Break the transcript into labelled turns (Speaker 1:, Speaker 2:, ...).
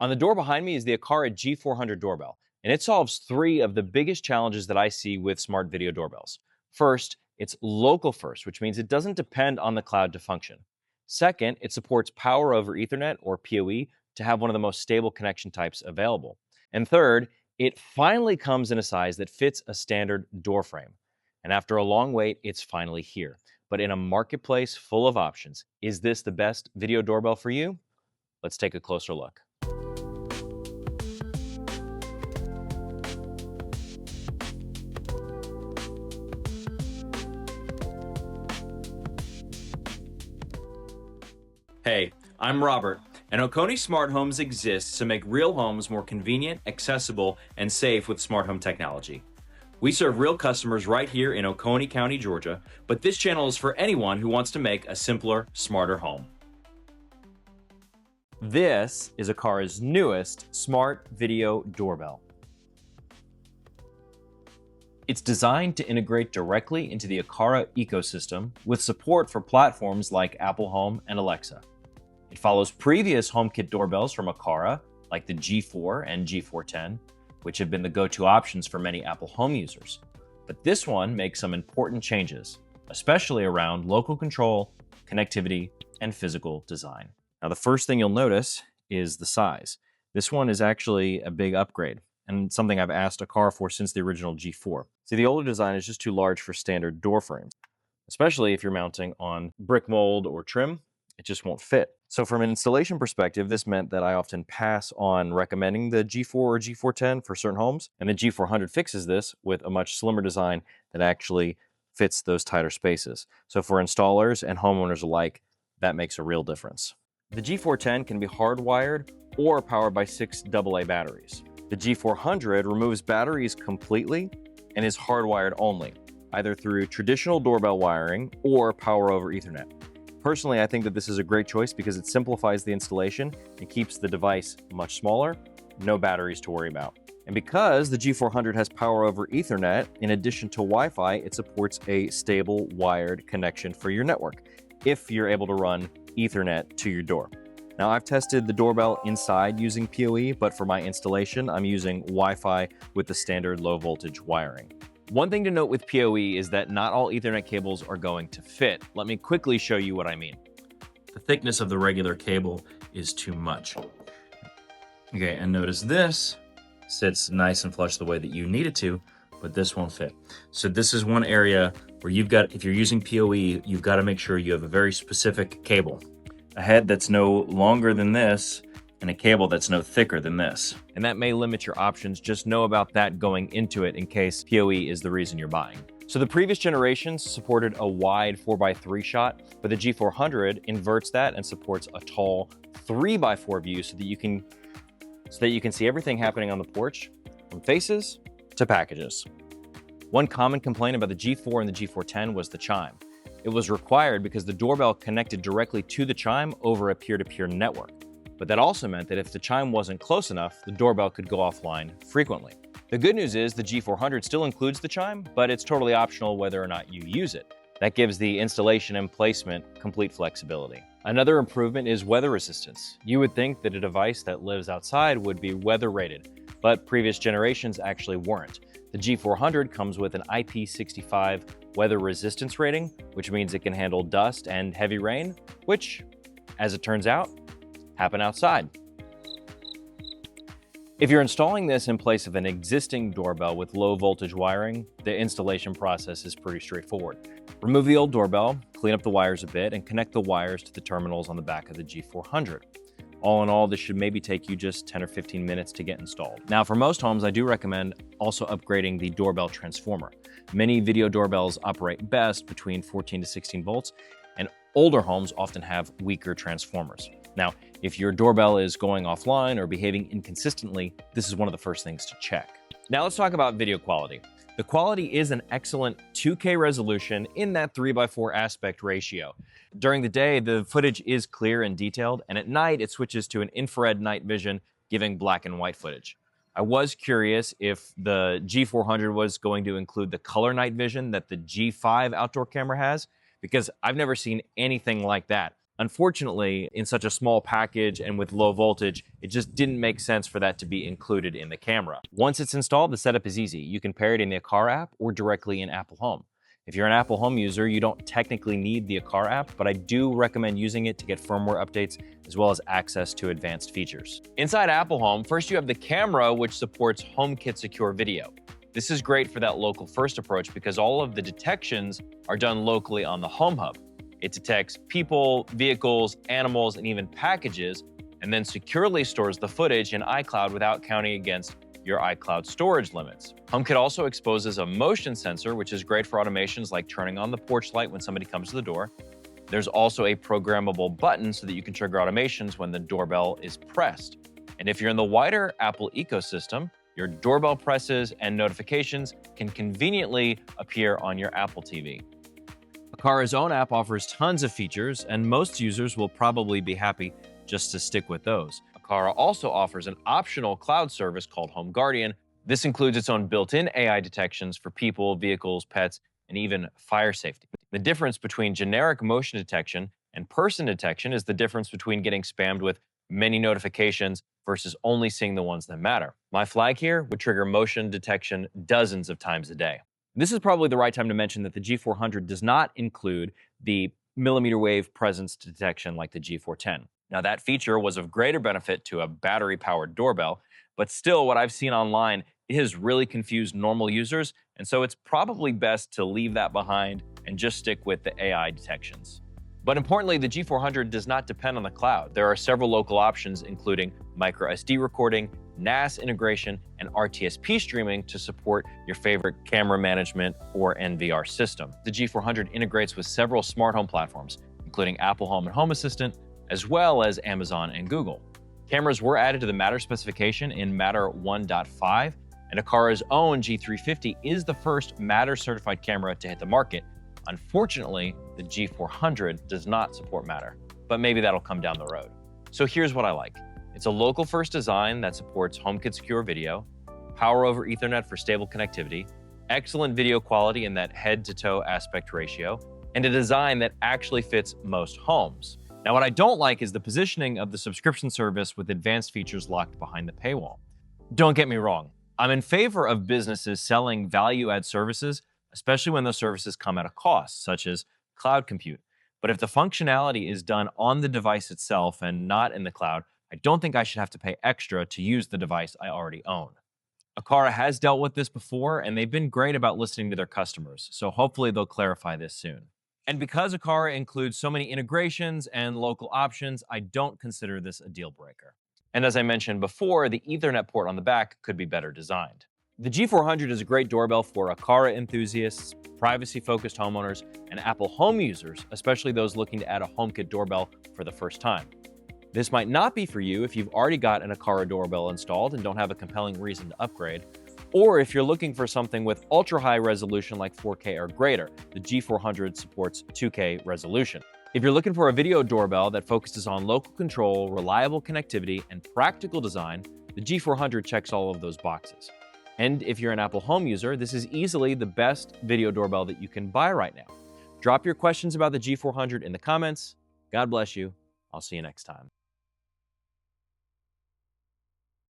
Speaker 1: On the door behind me is the Aqara G400 doorbell, and it solves three of the biggest challenges that I see with smart video doorbells. First, it's local first, which means it doesn't depend on the cloud to function. Second, it supports power over Ethernet or PoE to have one of the most stable connection types available. And third, it finally comes in a size that fits a standard door frame. And after a long wait, it's finally here. But in a marketplace full of options, is this the best video doorbell for you? Let's take a closer look. Hey, I'm Robert, and Oconee Smart Homes exists to make real homes more convenient, accessible, and safe with smart home technology. We serve real customers right here in Oconee County, Georgia, but this channel is for anyone who wants to make a simpler, smarter home. This is Aqara's newest smart video doorbell. It's designed to integrate directly into the Aqara ecosystem with support for platforms like Apple Home and Alexa. It follows previous HomeKit doorbells from Aqara, like the G4 and G410, which have been the go-to options for many Apple Home users. But this one makes some important changes, especially around local control, connectivity, and physical design. Now, the first thing you'll notice is the size. This one is actually a big upgrade, and something I've asked Aqara for since the original G4. See, the older design is just too large for standard door frames, especially if you're mounting on brick mold or trim. It just won't fit. So from an installation perspective, this meant that I often pass on recommending the G4 or G410 for certain homes, and the G400 fixes this with a much slimmer design that actually fits those tighter spaces. So for installers and homeowners alike, that makes a real difference. The G410 can be hardwired or powered by 6 AA batteries. The G400 removes batteries completely and is hardwired only, either through traditional doorbell wiring or power over Ethernet. Personally, I think that this is a great choice because it simplifies the installation and keeps the device much smaller, no batteries to worry about. And because the G400 has power over Ethernet, in addition to Wi-Fi, it supports a stable wired connection for your network if you're able to run Ethernet to your door. Now, I've tested the doorbell inside using PoE, but for my installation, I'm using Wi-Fi with the standard low voltage wiring. One thing to note with PoE is that not all Ethernet cables are going to fit. Let me quickly show you what I mean. The thickness of the regular cable is too much. Okay, and notice this sits nice and flush the way that you need it to, but this won't fit. So this is one area where if you're using PoE, you've got to make sure you have a very specific cable. A head that's no longer than this, and a cable that's no thicker than this. And that may limit your options. Just know about that going into it in case PoE is the reason you're buying. So the previous generations supported a wide 4x3 shot, but the G400 inverts that and supports a tall 3x4 view so that you can see everything happening on the porch, from faces to packages. One common complaint about the G4 and the G410 was the chime. It was required because the doorbell connected directly to the chime over a peer-to-peer network. But that also meant that if the chime wasn't close enough, the doorbell could go offline frequently. The good news is the G400 still includes the chime, but it's totally optional whether or not you use it. That gives the installation and placement complete flexibility. Another improvement is weather resistance. You would think that a device that lives outside would be weather rated, but previous generations actually weren't. The G400 comes with an IP65 weather resistance rating, which means it can handle dust and heavy rain, which, as it turns out, happen outside. If you're installing this in place of an existing doorbell with low voltage wiring, the installation process is pretty straightforward. Remove the old doorbell, clean up the wires a bit, and connect the wires to the terminals on the back of the G400. All in all, this should maybe take you just 10 or 15 minutes to get installed. Now, for most homes, I do recommend also upgrading the doorbell transformer. Many video doorbells operate best between 14 to 16 volts, and older homes often have weaker transformers. Now, if your doorbell is going offline or behaving inconsistently, this is one of the first things to check. Now let's talk about video quality. The quality is an excellent 2K resolution in that 3:4 aspect ratio. During the day, the footage is clear and detailed, and at night it switches to an infrared night vision, giving black and white footage. I was curious if the G400 was going to include the color night vision that the G5 outdoor camera has, because I've never seen anything like that. Unfortunately, in such a small package and with low voltage, it just didn't make sense for that to be included in the camera. Once it's installed, the setup is easy. You can pair it in the Aqara app or directly in Apple Home. If you're an Apple Home user, you don't technically need the Aqara app, but I do recommend using it to get firmware updates as well as access to advanced features. Inside Apple Home, first you have the camera, which supports HomeKit Secure Video. This is great for that local first approach because all of the detections are done locally on the Home Hub. It detects people, vehicles, animals, and even packages, and then securely stores the footage in iCloud without counting against your iCloud storage limits. HomeKit also exposes a motion sensor, which is great for automations like turning on the porch light when somebody comes to the door. There's also a programmable button so that you can trigger automations when the doorbell is pressed. And if you're in the wider Apple ecosystem, your doorbell presses and notifications can conveniently appear on your Apple TV. Aqara's own app offers tons of features, and most users will probably be happy just to stick with those. Aqara also offers an optional cloud service called Home Guardian. This includes its own built-in AI detections for people, vehicles, pets, and even fire safety. The difference between generic motion detection and person detection is the difference between getting spammed with many notifications versus only seeing the ones that matter. My flag here would trigger motion detection dozens of times a day. This is probably the right time to mention that the G400 does not include the millimeter wave presence detection like the G410. Now, that feature was of greater benefit to a battery-powered doorbell, but still what I've seen online has really confused normal users, and so it's probably best to leave that behind and just stick with the AI detections. But importantly, the G400 does not depend on the cloud. There are several local options, including micro SD recording, NAS integration, and RTSP streaming to support your favorite camera management or NVR system. The G400 integrates with several smart home platforms, including Apple Home and Home Assistant, as well as Amazon and Google. Cameras were added to the Matter specification in Matter 1.5, and Aqara's own G350 is the first Matter certified camera to hit the market. Unfortunately, the G400 does not support Matter, but maybe that'll come down the road. So here's what I like. It's a local first design that supports HomeKit Secure Video, Power over Ethernet for stable connectivity, excellent video quality in that head-to-toe aspect ratio, and a design that actually fits most homes. Now, what I don't like is the positioning of the subscription service with advanced features locked behind the paywall. Don't get me wrong. I'm in favor of businesses selling value-add services, especially when those services come at a cost, such as cloud compute. But if the functionality is done on the device itself and not in the cloud, I don't think I should have to pay extra to use the device I already own. Aqara has dealt with this before, and they've been great about listening to their customers, so hopefully they'll clarify this soon. And because Aqara includes so many integrations and local options, I don't consider this a deal breaker. And as I mentioned before, the Ethernet port on the back could be better designed. The G400 is a great doorbell for Aqara enthusiasts, privacy-focused homeowners, and Apple Home users, especially those looking to add a HomeKit doorbell for the first time. This might not be for you if you've already got an Aqara doorbell installed and don't have a compelling reason to upgrade, or if you're looking for something with ultra-high resolution like 4K or greater. The G400 supports 2K resolution. If you're looking for a video doorbell that focuses on local control, reliable connectivity, and practical design, the G400 checks all of those boxes. And if you're an Apple Home user, this is easily the best video doorbell that you can buy right now. Drop your questions about the G400 in the comments. God bless you. I'll see you next time.